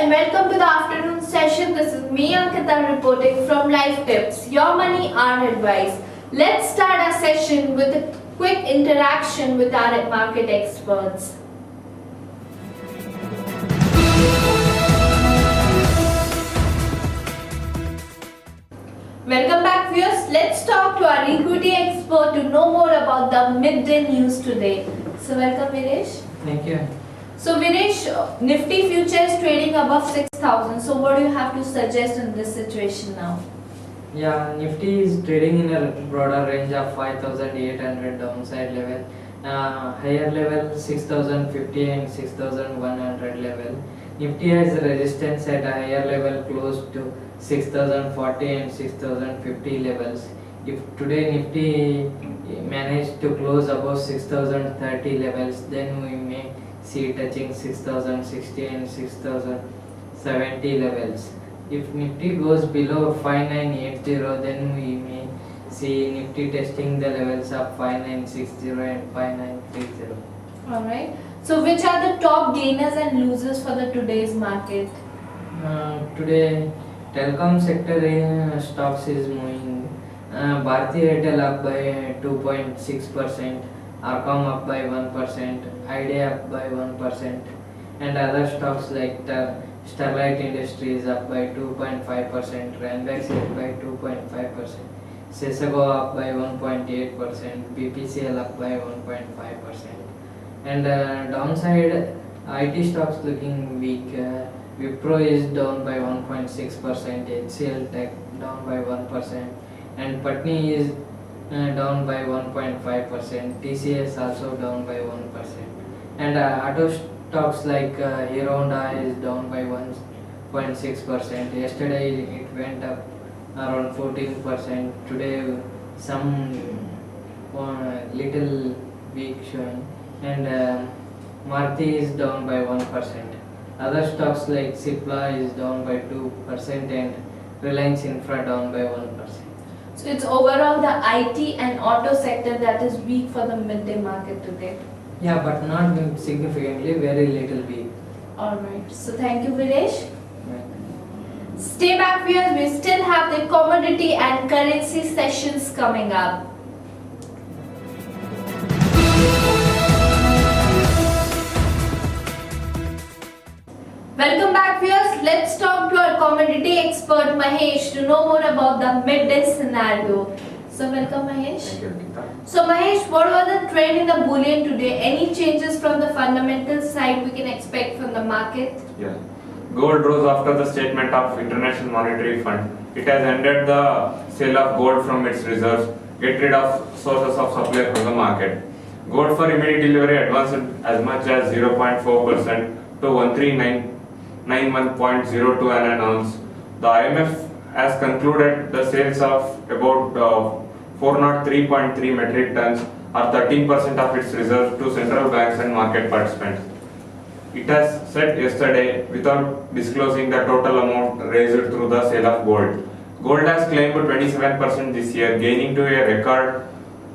and welcome to the afternoon session. This is me Ankita reporting from Life Tips, your money, our advice. Let's start our session with a quick interaction with our market experts. Welcome back viewers. Let's talk to our equity expert to know more about the midday news today. So welcome Viresh. Thank you. So Viresh, Nifty futures trading above 6,000. So what do you have to suggest in this situation now? Yeah, Nifty is trading in a broader range of 5,800 downside level, higher level 6,050 and 6,100 level. Nifty has resistance at a higher level close to 6,040 and 6,050 levels. If today Nifty managed to close above 6,030 levels, then we may see touching 6,060 and 6,070 levels. If Nifty goes below 5980, then we may see Nifty testing the levels of 5960 and 5930. Alright. So which are the top gainers and losers for the today's market? Today, telecom sector stocks is moving. Bharti Airtel up by 2.6%, Arcom up by 1%, Idea up by 1%, and other stocks like Sterlite Industries up by 2.5%, Ranbaxy up by 2.5%, Sesago up by 1.8%, BPCL up by 1.5%. And downside, IT stocks looking weak. Wipro is down by 1.6%, HCL Tech down by 1%, and Patni is down by 1.5%, TCS also down by 1%. And auto stocks like Hero Honda is down by 1.6%. Yesterday it went up around 14%. Today some little weak showing. And Maruti is down by 1%. Other stocks like Cipla is down by 2% and Reliance Infra down by 1%. So it's overall the IT and auto sector that is weak for the midday market today. Yeah, but not significantly, very little weak. Alright. So thank you Viresh. Stay back viewers, we still have the commodity and currency sessions coming up. Welcome back viewers, let's talk to our commodity expert Mahesh to know more about the midday scenario. So welcome Mahesh. Thank you, Ankita. So Mahesh, what was the trend in the bullion today? Any changes from the fundamental side we can expect from the market? Yeah. Gold rose after the statement of International Monetary Fund. It has ended the sale of gold from its reserves, get rid of sources of supply from the market. Gold for immediate delivery advanced as much as 0.4% to 1391.02 an ounce. The IMF has concluded the sales of about 403.3 metric tons or 13% of its reserves to central banks and market participants. It has said yesterday without disclosing the total amount raised through the sale of gold. Gold has climbed 27% this year, gaining to a record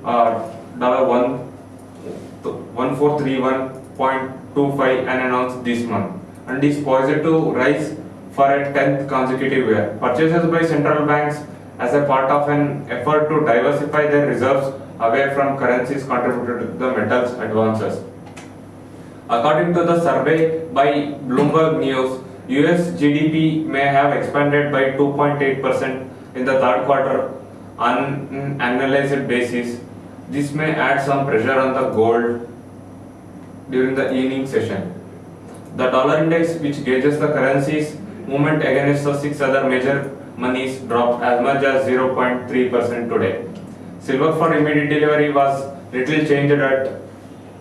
$1431.25 an ounce this month, and is poised to rise for a 10th consecutive year. Purchases by central banks as a part of an effort to diversify their reserves away from currencies contributed to the metals advances. According to the survey by Bloomberg News, US GDP may have expanded by 2.8% in the third quarter on an annualized basis. This may add some pressure on the gold during the evening session. The dollar index, which gauges the currency's movement against the 6 other major monies, dropped as much as 0.3% today. Silver for immediate delivery was little changed at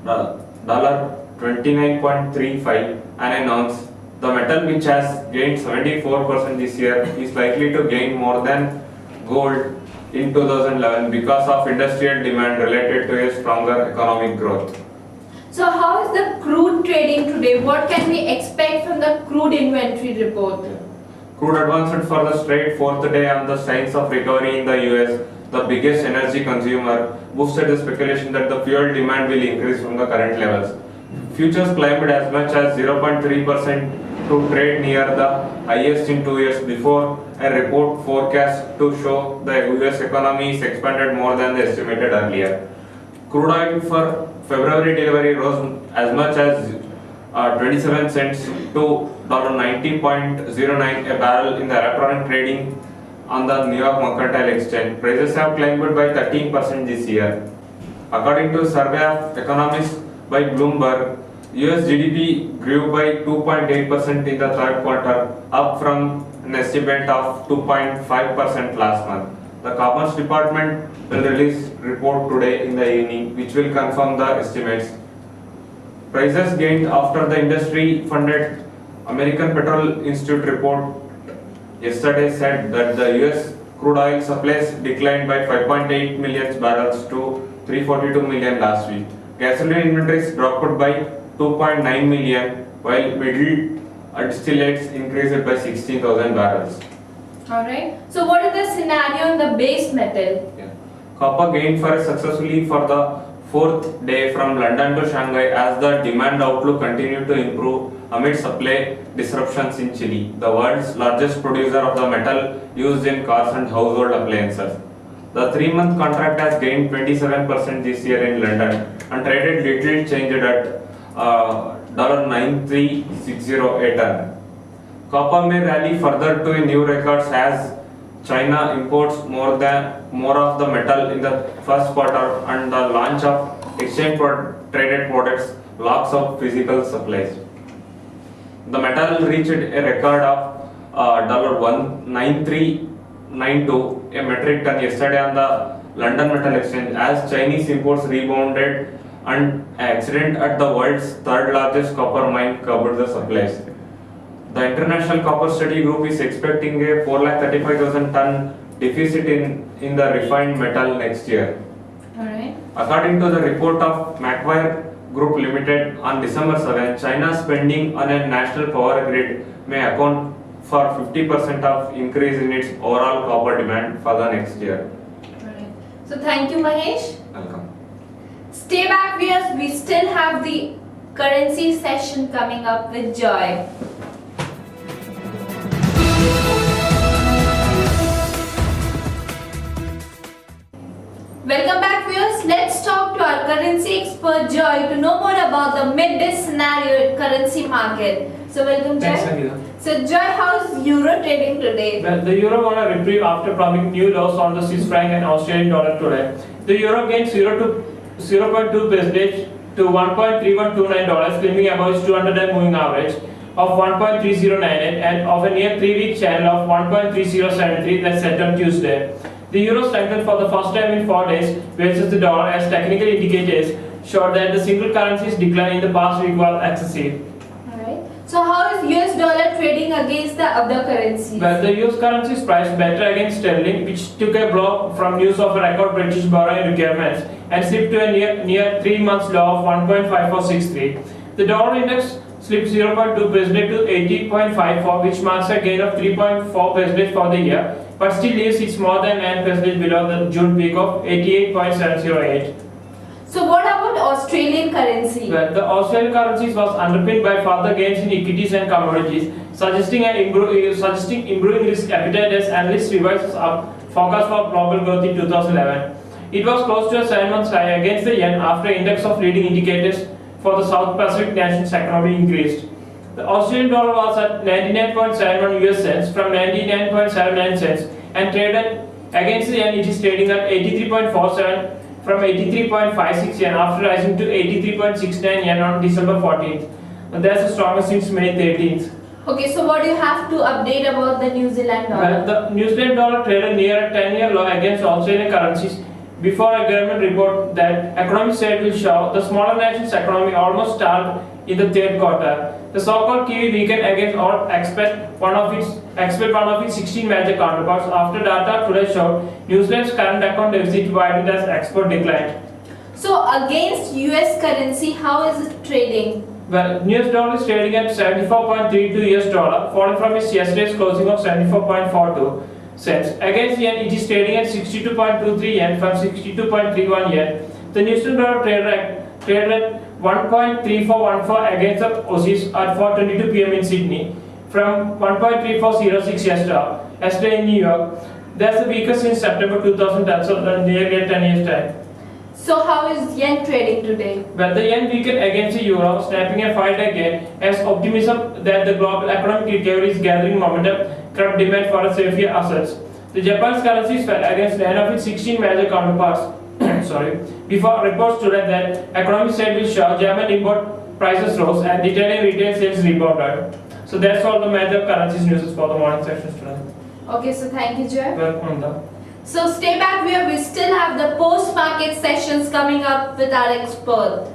$29.35 an ounce. The metal, which has gained 74% this year, is likely to gain more than gold in 2011 because of industrial demand related to a stronger economic growth. So how is the crude trading today? What can we expect from the crude inventory report? Crude advanced for the straight fourth day on the signs of recovery in the US, the biggest energy consumer, boosted the speculation that the fuel demand will increase from the current levels. Futures climbed as much as 0.3% to trade near the highest in 2 years before a report forecast to show the US economy is expanded more than the estimated earlier. Crude oil for February delivery rose as much as 27 cents to $90.09 a barrel in the electronic trading on the New York Mercantile Exchange. Prices have climbed by 13% this year. According to a survey of economists by Bloomberg, US GDP grew by 2.8% in the third quarter, up from an estimate of 2.5% last month. The Commerce Department will release report today in the evening, which will confirm the estimates. Prices gained after the industry-funded American Petroleum Institute report yesterday said that the US crude oil supplies declined by 5.8 million barrels to 342 million last week. Gasoline inventories dropped by 2.9 million, while middle distillates increased by 16,000 barrels. Alright. So what is the scenario in the base metal? Copper gained successfully for the fourth day from London to Shanghai as the demand outlook continued to improve amid supply disruptions in Chile, the world's largest producer of the metal used in cars and household appliances. The 3-month contract has gained 27% this year in London and traded little changed at $9,360 a ton. Copper may rally further to new records as China imports more of the metal in the first quarter, and the launch of exchange traded products locks up physical supplies. The metal reached a record of $193.92 a metric ton yesterday on the London Metal Exchange as Chinese imports rebounded and an accident at the world's third largest copper mine covered the supplies. The International Copper Study Group is expecting a 435,000 ton deficit in the refined metal next year. Alright. According to the report of Macquarie Group Limited on December 7, China's spending on a national power grid may account for 50% of increase in its overall copper demand for the next year. Alright. So thank you, Mahesh. Welcome. Stay back, viewers. We still have the currency session coming up with Joy. Welcome back, viewers. Let's talk to our currency expert Joy to know more about the midday scenario in currency market. So welcome, Joy. Thanks, Sangeeta. So Joy, how's euro trading today? Well, the euro won a reprieve after plumbing new lows on the Swiss franc and Australian dollar today. The euro gained 0.2 percentage to $1.3129, climbing above its 200-day moving average of 1.3098 and of a near 3-week channel of 1.3073 that set on Tuesday. The euro strengthened for the first time in 4 days versus the dollar as technical indicators showed that the single currency's decline in the past week was excessive. Alright. So how is US dollar trading against the other currencies? Well, the US currency is priced better against sterling, which took a blow from news of record British borrowing requirements and slipped to a near 3 months low of 1.5463. The dollar index slipped 0.2% to 80.54, which marks a gain of 3.4% for the year, but still leaves it more than 9% below the June peak of 88.708. So what about Australian currency? Well, the Australian currency was underpinned by further gains in equities and commodities, suggesting improving risk appetite as analysts revised up forecast for global growth in 2011. It was close to a 7-month high against the yen after index of leading indicators for the South Pacific nations' economy increased. The Australian dollar was at 99.71 US cents from 99.79 cents and traded against the yen. It is trading at 83.47 from 83.56 yen after rising to 83.69 yen on December 14th. And that's the strongest since May 13th. Okay, so what do you have to update about the New Zealand dollar? Well, the New Zealand dollar traded near a 10-year low against Australian currencies before a government report that economic state will show the smaller nation's economy almost stalled in the third quarter. The so-called Kiwi weakened against all expect one of its 16 major counterparts after data today showed New Zealand's current account deficit widened as export declined. So against US currency, how is it trading? Well, US dollar is trading at 74.32 US dollar, falling from its yesterday's closing of 74.42 cents. Against yen, it is trading at 62.23 yen from 62.31 yen. The New Zealand dollar traded traded at 1.3414 against the Aussies at 4:22 p.m. in Sydney, from 1.3406 yesterday in New York. That's the weakest since September 2010, so nearly a 10 years time. So how is yen trading today? Well, the yen weakened against the euro, snapping a 5-day gain as optimism that the global economic recovery is gathering momentum curbed demand for safer assets. The Japan's currencies fell against 9 of its 16 major counterparts. Before reports today that economic side will show German import prices rose and Italian retail sales rebounded. So that's all the major currencies news for the morning sessions today. Okay, so thank you, Jay. Welcome, Nanda. So stay back where we still have the post-market sessions coming up with our expert.